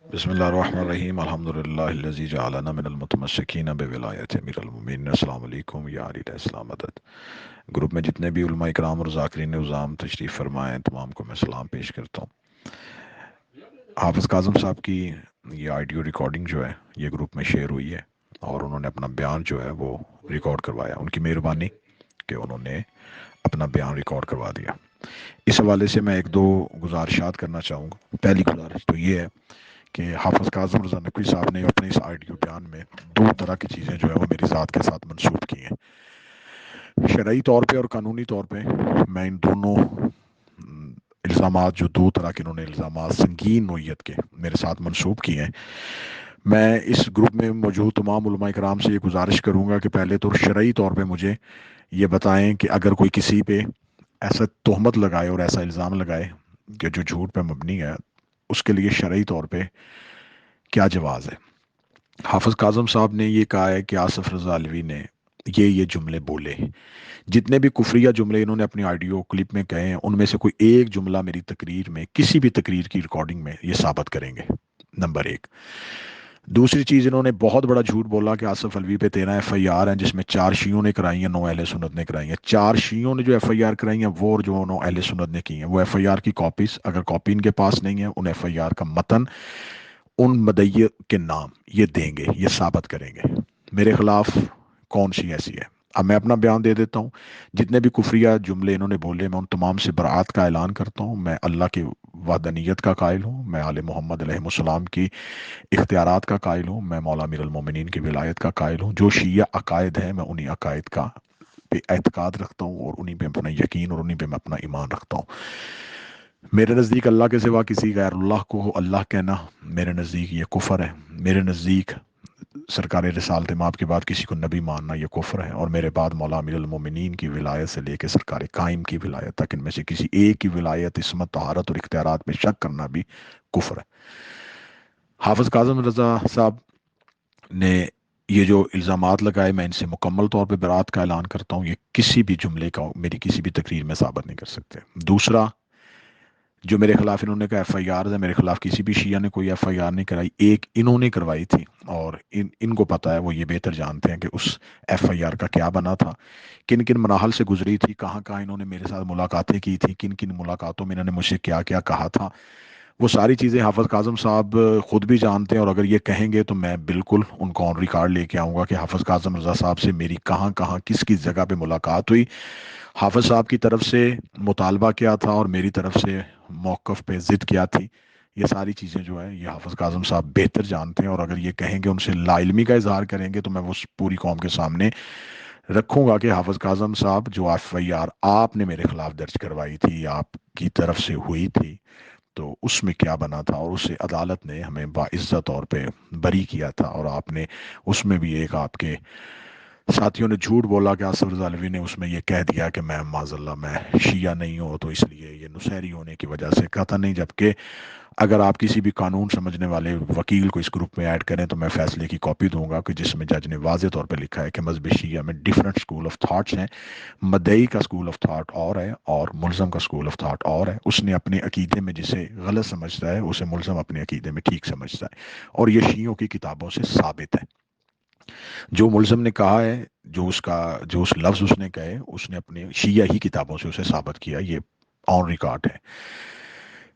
बिस्मिल्लाहिर्रहमानिर्रहीम अल्हम्दुलिल्लाहिल्लज़ी जअलना मिनल मुतमस्सिकीन बिविलायति अमीरुल मोमिनीन। अस्सलाम वालेकुम या अहल इस्लाम मदद। ग्रुप में जितने भी उलमा इकराम और ज़ाकिरीन निज़ाम तशरीफ़ फरमाएँ तमाम को मैं सलाम पेश करता हूँ। हाफ़िज़ काज़म साहब की ये ऑडियो रिकॉर्डिंग जो है ये ग्रुप में शेयर हुई है और उन्होंने अपना बयान जो है वो रिकॉर्ड करवाया। उनकी मेहरबानी कि उन्होंने अपना बयान रिकॉर्ड करवा दिया। इस हवाले से मैं एक दो गुजारिशात करना चाहूँगा। पहली गुजारिश तो ये है कि हाफ़िज़ काज़म रज़ा नकवी साहब ने अपने इस ऑडियो बयान में दो तरह की चीज़ें जो है वो मेरी ज़ात के साथ मंसूब की हैं। शरई तौर पे और कानूनी तौर पे मैं इन दोनों इल्ज़ामात, जो दो तरह के इन्होंने इल्ज़ामात संगीन नोयत के मेरे साथ मंसूब किए हैं, मैं इस ग्रुप में मौजूद तमाम उलमा इकराम से ये गुजारिश करूँगा कि पहले तो शरई तौर पे मुझे ये बताएं कि अगर कोई किसी पे ऐसा तोहमत लगाए और ऐसा इल्ज़ाम लगाए कि जो झूठ पे मबनी है, उसके लिए शरई तौर पे क्या जवाज़ है। हाफिज़ काज़म साहब ने ये कहा है कि आसिफ रज़ा अलवी ने ये जुमले बोले। जितने भी कुफरिया जुमले इन्होंने अपनी ऑडियो क्लिप में कहे हैं, उनमें से कोई एक जुमला मेरी तकरीर में, किसी भी तकरीर की रिकॉर्डिंग में ये साबित करेंगे। नंबर एक। दूसरी चीज़, इन्होंने बहुत बड़ा झूठ बोला कि आसिफ अलवी पे 13 FIR हैं, जिसमें 4 शियों ने कराई हैं, 9 अहले सुन्नत ने कराई हैं। 4 शियों ने जो FIR कराई हैं वो, और जो 9 अहले सुन्नत ने की हैं, वो FIR की कॉपीज, अगर कॉपी इनके पास नहीं है, उन FIR का मतन, उन मदई के नाम ये देंगे, ये साबित करेंगे मेरे खिलाफ कौन सी ऐसी है। अब मैं अपना बयान दे देता हूँ। जितने भी कुफरिया जुमले इन्होंने बोले, मैं उन तमाम से बरात का ऐलान करता हूँ। मैं अल्लाह की वहदानियत का कायल हूँ, मैं आले मोहम्मद अलैहिस्सलाम की इख्तियारात का कायल हूँ, मैं मौला अमीरुल मोमिनीन की विलायत का कायल हूँ। जो शिया अकायद है, मैं उन्हीं अकायद का पे एतकाद रखता हूँ और उन्हीं पे अपना यकीन और उन्हीं पे मैं अपना ईमान रखता हूँ। मेरे नज़दीक अल्लाह के सिवा किसी गैरुल्लाह को अल्लाह कहना, मेरे नज़दीक ये कुफर है। मेरे नज़दीक सरकार रिसालत माप के बाद किसी को नबी मानना ये कुफर है। और मेरे बाद मौला अमीरुल मोमिनीन की विलायत से लेकर सरकार कायम की विलायत तक, इनमें से किसी एक की विलायत, इसमत, तहारत और इख्तियारात में शक करना भी कुफर है। हाफिज़ काज़म रज़ा साहब ने ये जो इल्ज़ामात लगाए, मैं इनसे मुकम्मल तौर पे बरात का ऐलान करता हूँ। ये किसी भी जुमले का मेरी किसी भी तकरीर में साबित नहीं कर सकते। दूसरा, जो मेरे खिलाफ इन्होंने कहा FIR है, मेरे खिलाफ किसी भी शिया ने कोई FIR नहीं कराई, एक इन्होंने करवाई थी। और इनको पता है, वो ये बेहतर जानते हैं कि उस FIR का क्या बना था, किन किन मराहल से गुजरी थी, कहाँ कहाँ इन्होंने मेरे साथ मुलाकातें की थी, किन किन मुलाकातों में इन्होंने मुझसे क्या क्या कहा था। वो सारी चीज़ें हाफिज़ काज़म साहब खुद भी जानते हैं। और अगर ये कहेंगे तो मैं बिल्कुल उनको ऑन रिकॉर्ड लेके आऊँगा कि हाफिज़ काज़म रज़ा साहब से मेरी कहाँ कहाँ किस किस जगह पे मुलाकात हुई, हाफिज़ साहब की तरफ से मुतालबा क्या था और मेरी तरफ से मौक़िफ़ पे ज़िद क्या थी। ये सारी चीज़ें जो है ये हाफिज़ काज़म साहब बेहतर जानते हैं। और अगर ये कहेंगे, उनसे लाइल्मी का इजहार करेंगे, तो मैं वो पूरी कौम के सामने रखूंगा कि हाफिज़ काज़म साहब, जो FIR आपने मेरे खिलाफ दर्ज करवाई थी, आपकी तरफ से हुई थी, तो उसमें क्या बना था। और उससे अदालत ने हमें बाइज्जत तौर पे बरी किया था। और आपने उसमें भी एक आपके साथियों ने झूठ बोला कि आसिफ रज़ा अलवी ने उसमें ये कह दिया कि मैं माज़ल्ला मैं शिया नहीं हूँ, तो इसलिए ये नुसैरी होने की वजह से कहा था। नहीं, जबकि अगर आप किसी भी कानून समझने वाले वकील को इस ग्रुप में ऐड करें तो मैं फैसले की कॉपी दूंगा कि जिसमें जज ने वाज़े तौर पे लिखा है कि मज़हब शिया में डिफरेंट स्कूल ऑफ थाट्स हैं। मदई का स्कूल ऑफ थाट और है और मुल्ज़म का स्कूल ऑफ थाट और है। उसने अपने अकीदे में जिसे गलत समझता है, उसे मुल्ज़म अपने अकीदे में ठीक समझता है। और ये शियों की किताबों से साबित है। जो मुल्ज़िम ने कहा है, जो उस लफ्ज़ उसने कहे, उसने अपने शिया ही किताबों से उसे साबित किया। ये ऑन रिकॉर्ड है।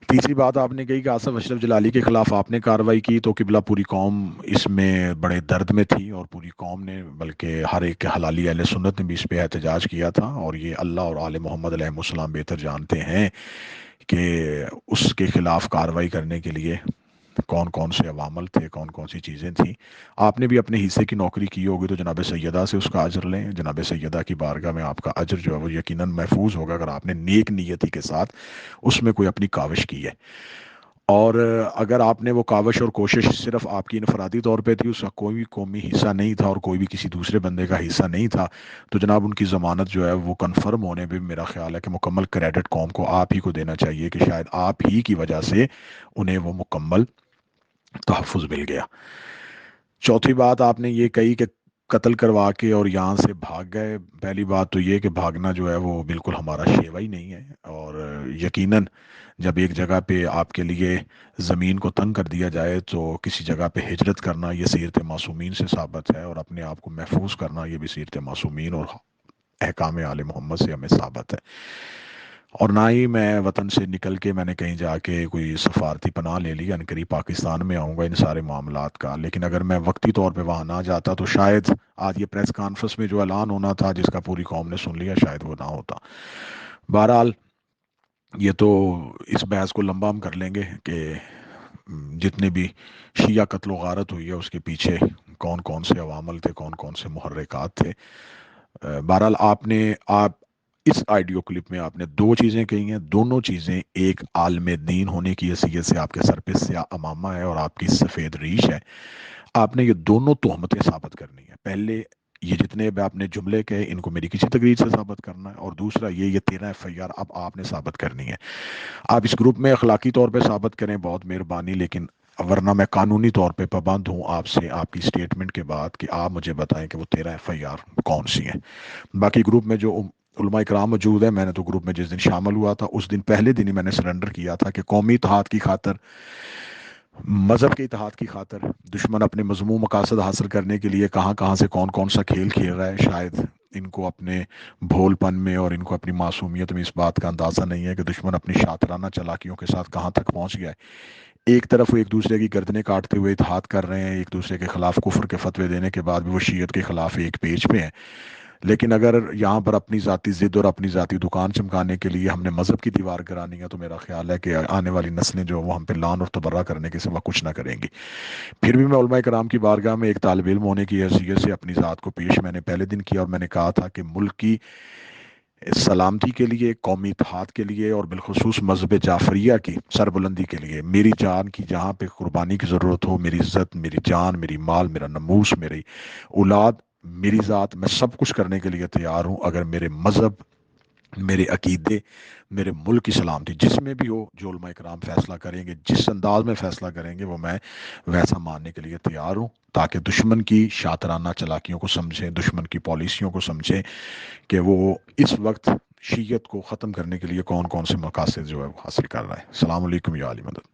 तीसरी बात आपने कही कि आसिफ अशरफ जलाली के खिलाफ आपने कार्रवाई की, तो किबला पूरी कौम इसमें बड़े दर्द में थी। और पूरी कौम ने, बल्कि हर एक हलाली अहले सुन्नत ने भी इस पे एहतजाज किया था। और ये अल्लाह और आले मोहम्मद अलैहिस्सलाम बेहतर जानते हैं कि उसके खिलाफ कार्रवाई करने के लिए कौन कौन से अवामल थे, कौन कौन सी चीज़ें थी। आपने भी अपने हिस्से की नौकरी की होगी, तो जनाब सैयदा से उसका अजर लें। जनाब सैयदा की बारगाह में आपका अजर जो है वो यकीनन महफूज होगा, अगर आपने नेक नीयती के साथ उसमें कोई अपनी काविश की है। और अगर आपने वो काविश और कोशिश सिर्फ आपकी इनफरादी तौर पे थी, उसका कोई भी कौमी हिस्सा नहीं था और कोई भी किसी दूसरे बंदे का हिस्सा नहीं था, तो जनाब उनकी ज़मानत जो है वो कन्फर्म होने पे मेरा ख्याल है कि मुकम्मल क्रेडिट कौम को आप ही को देना चाहिए कि शायद आप ही की वजह से उन्हें वो मुकम्मल तहफ़्फ़ुज़ मिल गया। चौथी बात आपने ये कही कि قتل کروا کے اور یہاں سے بھاگ گئے. پہلی بات تو یہ کہ بھاگنا جو ہے وہ بالکل ہمارا شیوا ہی نہیں ہے. اور یقیناً جب ایک جگہ پہ آپ کے لیے زمین کو تنگ کر دیا جائے تو کسی جگہ پہ ہجرت کرنا یہ سیرت معصومین سے ثابت ہے، اور اپنے آپ کو محفوظ کرنا یہ بھی سیرت معصومین اور احکام آل محمد سے ہمیں ثابت ہے. اور نہ ہی میں وطن سے نکل کے میں نے کہیں جا کے کوئی سفارتی پناہ لے لی، یعنی قریب پاکستان میں آؤں گا ان سارے معاملات کا. لیکن اگر میں وقتی طور پہ وہاں نہ جاتا تو شاید آج یہ پریس کانفرنس میں جو اعلان ہونا تھا جس کا پوری قوم نے سن لیا شاید وہ نہ ہوتا. بہرحال یہ تو اس بحث کو لمبا ہم کر لیں گے کہ جتنے بھی شیعہ قتل و غارت ہوئی ہے اس کے پیچھے کون کون سے عوامل تھے، کون کون سے محرکات تھے. بہرحال آپ اس آئیڈیو کلپ میں آپ نے دو چیزیں کہی ہیں. دونوں چیزیں ایک عالم دین ہونے کی حیثیت سے آپ کے سر پہ سیاہ امامہ ہے اور آپ کی سفید ریش ہے. آپ نے یہ دونوں تہمتیں ثابت کرنی ہے. پہلے یہ جتنے بھی آپ نے جملے کہے ان کو میری کسی تقریر سے ثابت کرنا ہے، اور دوسرا یہ 13 FIR اب آپ نے ثابت کرنی ہے. آپ اس گروپ میں اخلاقی طور پہ ثابت کریں بہت مہربانی، لیکن ورنہ میں قانونی طور پہ پابند ہوں آپ سے آپ کی سٹیٹمنٹ کے بعد کہ آپ مجھے بتائیں کہ وہ 13 FIR کون سی ہیں. باقی گروپ میں جو علماء کرام موجود ہے، میں نے تو گروپ میں جس دن شامل ہوا تھا اس دن پہلے دن ہی میں نے سرنڈر کیا تھا کہ قومی اتحاد کی خاطر، مذہب کے اتحاد کی خاطر دشمن اپنے مذموم مقاصد حاصل کرنے کے لیے کہاں کہاں سے کون کون سا کھیل کھیل رہا ہے. شاید ان کو اپنے بھول پن میں اور ان کو اپنی معصومیت میں اس بات کا اندازہ نہیں ہے کہ دشمن اپنی شاطرانہ چالاکیوں کے ساتھ کہاں تک پہنچ گیا ہے. ایک طرف وہ ایک دوسرے کی گردنیں کاٹتے ہوئے اتحاد کر رہے ہیں، ایک دوسرے کے خلاف کفر کے فتوے دینے کے بعد بھی وہ شیعت کے خلاف ایک پیج پہ ہیں. لیکن اگر یہاں پر اپنی ذاتی ضد اور اپنی ذاتی دکان چمکانے کے لیے ہم نے مذہب کی دیوار کرانی ہے تو میرا خیال ہے کہ آنے والی نسلیں جو وہ ہم پہ لان اور تبرہ کرنے کے سوا کچھ نہ کریں گی. پھر بھی میں علماء کرام کی بارگاہ میں ایک طالب علم ہونے کی حیثیت سے اپنی ذات کو پیش میں نے پہلے دن کیا، اور میں نے کہا تھا کہ ملک کی سلامتی کے لیے، قومی اتحاد کے لیے، اور بالخصوص مذہب جعفریہ کی سربلندی کے لیے میری جان کی جہاں پہ قربانی کی ضرورت ہو، میری عزت، میری جان، میری مال، میرا نموس، میری اولاد، میری ذات، میں سب کچھ کرنے کے لیے تیار ہوں اگر میرے مذہب، میرے عقیدے، میرے ملک کی سلامتی جس میں بھی ہو. جو علماء کرام فیصلہ کریں گے، جس انداز میں فیصلہ کریں گے وہ میں ویسا ماننے کے لیے تیار ہوں، تاکہ دشمن کی شاطرانہ چلاکیوں کو سمجھیں، دشمن کی پالیسیوں کو سمجھیں کہ وہ اس وقت شیعت کو ختم کرنے کے لیے کون کون سے مقاصد جو ہے وہ حاصل کر رہا ہے. السلام علیکم یا علی مدد.